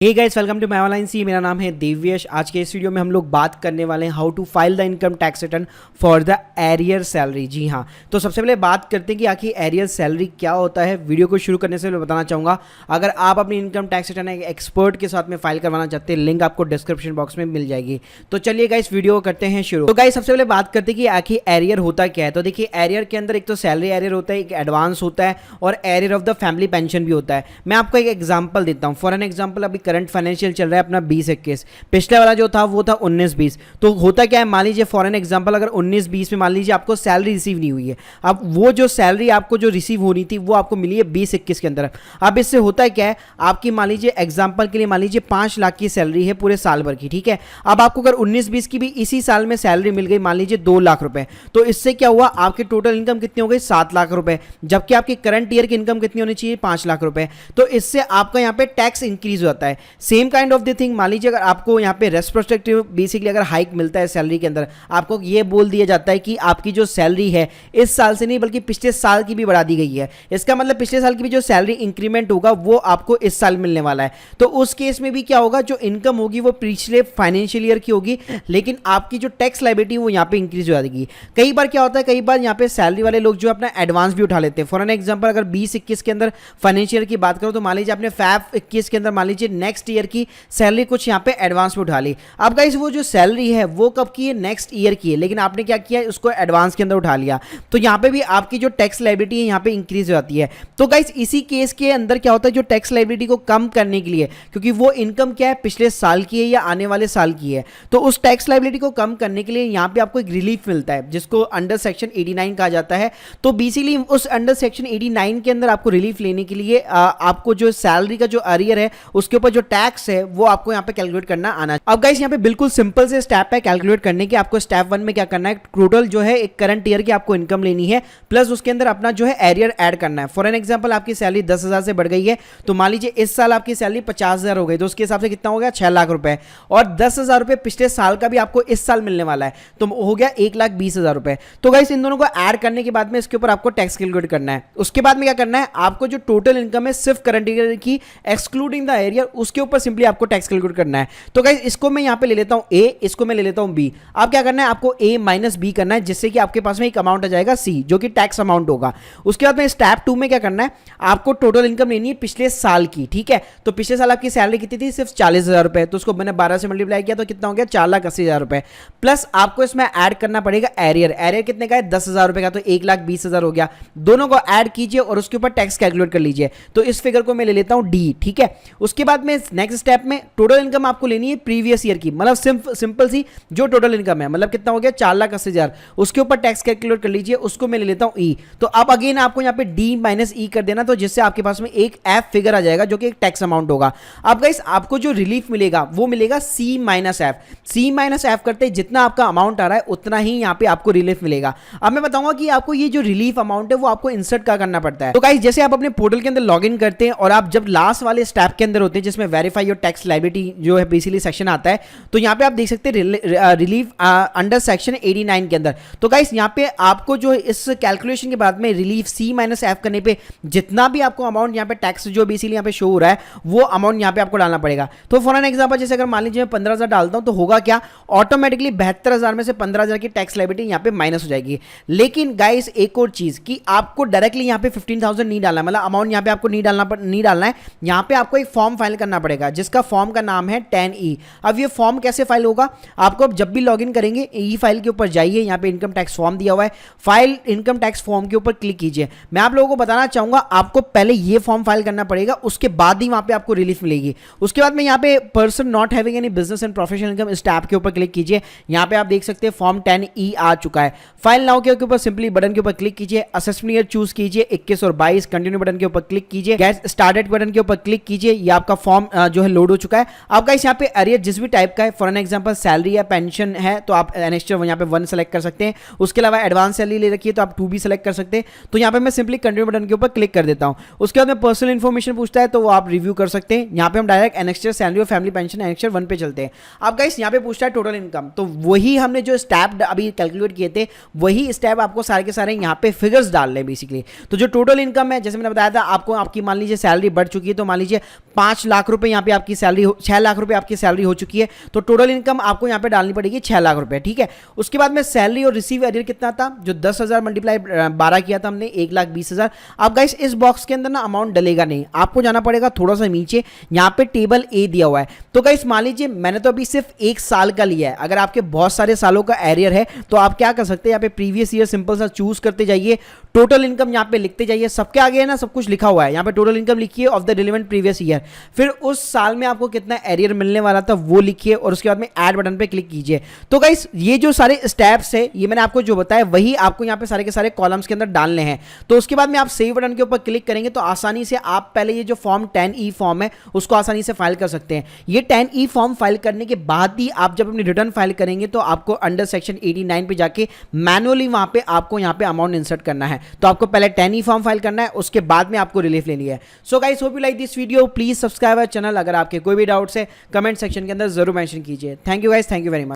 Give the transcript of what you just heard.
Hey guys, welcome to my online सी। मेरा नाम है देव्यश। आज के इस वीडियो में हम लोग बात करने वाले हैं how to file the income tax return for the arrear salary. जी हाँ, तो सबसे पहले बात करते हैं कि आखिर एरियर सैलरी क्या होता है। वीडियो को शुरू करने से मैं बताना चाहूँगा, अगर आप अपनी इनकम टैक्स रिटर्न एक एक्सपर्ट के साथ में फाइल करवाना चाहते हैं, लिंक आपको डिस्क्रिप्शन बॉक्स में मिल जाएगी। तो चलिए गाइस, वीडियो को करते हैं शुरू। तो गाइस, सबसे पहले बात करते हैं कि आखिर एरियर होता क्या है। तो देखिए, एरियर के अंदर एक तो सैलरी एरियर होता है, एक एडवांस होता है और arrear of the family pension भी होता है। मैं आपको एक एग्जाम्पल देता हूँ। फॉर एन एग्जाम्पल, अभी करंट फाइनेंशियल चल रहा है अपना 20-21, पिछले वाला जो था वो था 19-20। तो होता क्या है, मान लीजिए फॉर एन एग्जांपल, अगर 19-20 में मान लीजिए आपको सैलरी रिसीव नहीं हुई है। अब वो जो सैलरी आपको जो रिसीव होनी थी वो आपको मिली है 20-21 के अंदर। अब इससे होता है क्या है, आपकी मान लीजिए एग्जांपल के लिए मान लीजिए 5 लाख की सैलरी है पूरे साल भर की, ठीक है। अब आपको अगर 19-20 की भी इसी साल में सैलरी मिल गई मान लीजिए 2 लाख रुपए, तो इससे क्या हुआ, आपकी टोटल इनकम कितनी हो गई 7 लाख रुपए, जबकि आपकी करंट ईयर की इनकम कितनी होनी चाहिए 5 लाख रुपए। तो इससे आपका यहाँ पे टैक्स इंक्रीज हो जाता है। Same kind of the thing, मान लीजिए अगर आपको यहाँ पे रेस्ट्रोस्पेक्टिव बेसिकली अगर हाइक मिलता है सैलरी के अंदर, आपको ये बोल दिया जाता है कि आपकी जो सैलरी है इस साल से नहीं बल्कि पिछले साल की भी बढ़ा दी गई है। इसका मतलब पिछले साल की भी जो सैलरी इंक्रीमेंट होगा वो आपको इस साल मिलने वाला है। तो उस केस में भी क्या होगा, जो इनकम होगी वो पिछले फाइनेंशियल ईयर की होगी, लेकिन आपकी जो टैक्स लायबिलिटी वो यहाँ पे इंक्रीज हो जाएगी। कई बार क्या होता है, कई बार यहाँ पे सैलरी वाले लोग जो अपना एडवांस भी उठा लेते हैं। फॉर एन एग्जाम्पल, अगर 20-21 के अंदर फाइनेंशियल की बात करो तो मान लीजिए आपने फैब 21 के अंदर मान लीजिए नेक्स्ट ईयर की सैलरी कुछ यहाँ पे एडवांस में उठा ली। अब गाइस, वो जो सैलरी है वो कब की है, नेक्स्ट ईयर की है, लेकिन आपने क्या किया, उसको एडवांस के अंदर उठा लिया। तो यहाँ पे भी आपकी जो टैक्स लायबिलिटी है यहाँ पे इंक्रीज हो जाती है। तो गाइस, इसी केस के अंदर क्या होता है, जो टैक्स लायबिलिटी को कम करने के लिए, क्योंकि वो इनकम क्या है पिछले साल की है या आने वाले साल की है, तो उस टैक्स लायबिलिटी को कम करने के लिए यहाँ पे आपको एक रिलीफ मिलता है जिसको अंडर सेक्शन 89 कहा जाता है। तो बेसिकली उस अंडर सेक्शन 89 के अंदर आपको रिलीफ लेने के लिए आपको जो सैलरी का जो अरियर है उसके ऊपर जो टैक्स है वो आपको यहाँ पे कैलकुलेट करना आना। अब गाइस, यहाँ पे बिल्कुल सिंपल से स्टेप है कैलकुलेट करने के। आपको स्टेप 1 में क्या करना है, टोटल जो है एक करंट ईयर की आपको इनकम लेनी है, प्लस उसके अंदर अपना जो है एरियर ऐड करना है। फॉर एन एग्जांपल, आपकी सैलरी 10,000 से बढ़ गई है, तो मान लीजिए इस साल आपकी सैलरी 50,000 हो गई, तो उसके हिसाब से कितना हो गया 6 लाख रुपए, और 10,000 रुपए पिछले साल का भी आपको इस साल मिलने वाला है, तो हो गया 1,20,000 रुपए। तो गाइस, इन दोनों को ऐड करने के बाद में इसके ऊपर आपको टैक्स कैलकुलेट करना है। उसके बाद में क्या करना है, आपको जो टोटल इनकम है सिर्फ करंट ईयर की एक्सक्लूडिंग द एरियर, उसके ऊपर सिंपली आपको टैक्स कैलकुलेट करना है। तो गाइस, इसको मैं यहाँ पे ले लेता हूँ ए, इसको मैं ले लेता हूँ बी। अब क्या करना है, आपको ए माइनस बी करना है, जिससे कि आपके पास में एक अमाउंट आ जाएगा सी, जो कि टैक्स अमाउंट होगा। उसके बाद में स्टेप 2 में क्या करना है, आपको टोटल इनकम लेनी है पिछले साल की, ठीक है। तो पिछले साल आपकी सैलरी कितनी थी, सिर्फ 40,000 रुपए, तो उसको मैंने 12 से मल्टीप्लाई किया तो कितना हो गया 4,80,000 रुपए, प्लस आपको इसमें ऐड करना पड़ेगा एरियर। एरियर कितने का है, 10,000 रुपए का, तो 1,20,000 हो गया। दोनों को ऐड कीजिए और उसके ऊपर टैक्स कैलकुलेट कर लीजिए। तो इस फिगर को मैं ले लेता हूं डी, ठीक है। उसके बाद में नेक्स्ट स्टेप में टोटल इनकम आपको लेनी है प्रीवियस ईयर की, मतलब सिंपल सी जो टोटल इनकम है, मतलब कितना हो गया 4,80,000, उसके ऊपर टैक्स कैलकुलेट कर लीजिए। उसको मैं ले लेता हूं ई। तो अब अगेन आपको यहाँ पे डी माइनस ई कर देना, तो जिससे आपके पास में एक एफ फिगर आ जाएगा जो कि एक टैक्स अमाउंट होगा। अब गाइस, आपको जो रिलीफ मिलेगा वो मिलेगा सी माइनस एफ। सी माइनस एफ करते जितना आपका अमाउंट आ रहा है उतना ही यहाँ पे आपको रिलीफ मिलेगा। अब मैं बताऊंगा कि आपको ये जो रिलीफ अमाउंट है वो आपको इंसर्ट क्या करना पड़ता है। तो गाइस, जैसे आप अपने पोर्टल के अंदर लॉग इन करते हैं और आप जब लास्ट वाले स्टेप के अंदर होते हैं जिसमें वेरीफाई योर टैक्स लायबिलिटी जो है बेसिकली सेक्शन आता है, तो यहाँ पे आप देख सकते हैं रिलीफ अंडर सेक्शन 89 के अंदर। तो गाइस, यहाँ पे आपको जो इस कैलकुलेशन के बाद में रिलीफ सी माइनस एफ करने पे जितना भी आपको अमाउंट यहाँ पे टैक्स जो बेसिकली यहाँ पे शो हो रहा है वो अमाउंट यहाँ पे आपको डालना पड़ेगा। तो फॉर एन एग्जांपल, जैसे अगर मान लीजिए मैं 15,000 डालता हूँ तो होगा क्या, ऑटोमेटिकली 72,000 में से 15,000 की टैक्स लायबिलिटी यहाँ पे माइनस हो जाएगी। लेकिन गाइस, एक और चीज कि आपको डायरेक्टली यहाँ पे 15,000 नहीं डालना, मतलब अमाउंट यहाँ पे आपको नहीं डालना है। यहाँ पे आपको एक फॉर्म फाइल करना पड़ेगा जिसका फॉर्म का नाम है 10E। अब ये फॉर्म कैसे फाइल होगा, आपको जब भी लॉगिन करेंगे ई फाइल के ऊपर जाइए, यहाँ पे इनकम टैक्स फॉर्म दिया हुआ है, फाइल इनकम टैक्स फॉर्म के ऊपर क्लिक कीजिए। मैं आप लोगों को बताना चाहूंगा, आपको पहले ये फॉर्म फाइल करना पड़ेगा, उसके बाद ही वहां पे आपको रिलीफ मिलेगी। उसके बाद में यहाँ पे person not having any business and professional income इस टैब के ऊपर क्लिक कीजिए। यहाँ पे आप देख सकते हैं फॉर्म 10E आ चुका है। फाइल नाउ के ऊपर सिंपली बटन के ऊपर क्लिक कीजिए, असेसमेंट ईयर चूज कीजिए 21 और 22, कंटिन्यू बटन के ऊपर क्लिक कीजिए, गेट स्टार्टेड बटन के ऊपर क्लिक कीजिए। ये आपका फॉर्म जो है लोड हो चुका है। आपका इस यहाँ पे अरियर जिस भी टाइप का है, फॉर एन एग्जांपल सैलरी या पेंशन है तो आप एनेक्स्टर यहाँ पे 1 सेलेक्ट कर सकते हैं। उसके अलावा एडवांस सैलरी ले रखी है तो आप 2 भी सेलेक्ट कर सकते हैं। तो यहाँ पे मैं सिंपली कंटिन्यू बटन के ऊपर क्लिक कर देता हूँ। उसके बाद में पर्सनल इन्फॉर्मेशन पूछता है तो वो आप रिव्यू कर सकते हैं। यहाँ पे हम डायरेक्ट एनेक्स्टर सैलरी और फैमिली पेंशन एनेक्स्टर 1 पे चलते हैं। अब गाइस, यहाँ पे पूछता है टोटल इनकम, तो वही हमने जो स्टेप अभी कैलकुलेट किए थे वही स्टेप आपको सारे के सारे यहाँ पे फिगर्स डाल रहे हैं बेसिकली। तो जो टोटल इनकम है, जैसे मैंने बताया था आपको, आपकी मान लीजिए सैलरी बढ़ चुकी है, तो मान लीजिए 5 लाख रुपए यहाँ पे आपकी सैलरी 6 लाख रुपए आपकी सैलरी हो चुकी है, तो टोटल इनकम आपको यहाँ पे डालनी पड़ेगी 6 लाख रुपए, ठीक है। उसके बाद में सैलरी और रिसीव एरियर कितना था, जो 10,000 मल्टीप्लाई 12 किया था हमने, 1,20,000। अब गाइस इस बॉक्स के अंदर ना अमाउंट डलेगा नहीं, आपको जाना पड़ेगा थोड़ा सा नीचे, यहाँ पे टेबल ए दिया हुआ है। तो गाइस मान लीजिए मैंने तो अभी सिर्फ 1 साल का लिया है, अगर आपके बहुत सारे सालों का एरियर है तो आप क्या कर सकते हैं, यहाँ पे प्रीवियस ईयर सिंपल सा चूज करते जाइए, टोटल इनकम यहाँ पे लिखते जाइए, सबके आगे है ना सब कुछ लिखा हुआ है, यहाँ पे टोटल इनकम लिखिए of the relevant previous year, फिर उस साल में आपको कितना एरियर मिलने वाला था वो लिखिए और उसके बाद में ऐड बटन पे क्लिक कीजिए। तो गाइस ये जो सारे स्टेप्स है ये मैंने आपको जो बताया वही आपको यहाँ पे सारे के सारे कॉलम्स के अंदर डालने हैं। तो उसके बाद में आप सेव बटन के ऊपर क्लिक करेंगे तो आसानी से आप पहले ये जो फॉर्म 10E फॉर्म है उसको आसानी से फाइल कर सकते हैं। ये 10E फॉर्म फाइल करने के बाद ही आप जब अपनी रिटर्न फाइल करेंगे तो आपको अंडर सेक्शन 89 पे जाके मैनुअली वहां पे आपको यहाँ पे अमाउंट इंसर्ट करना है। तो आपको पहले 10E फॉर्म फाइल करना है, उसके बाद में आपको रिलीफ लेनी है। So guys hope you like this video, please subscribe our channel. अगर आपके कोई भी डाउट्स है कमेंट सेक्शन के अंदर जरूर मेंशन कीजिए। Thank you guys, thank you very much.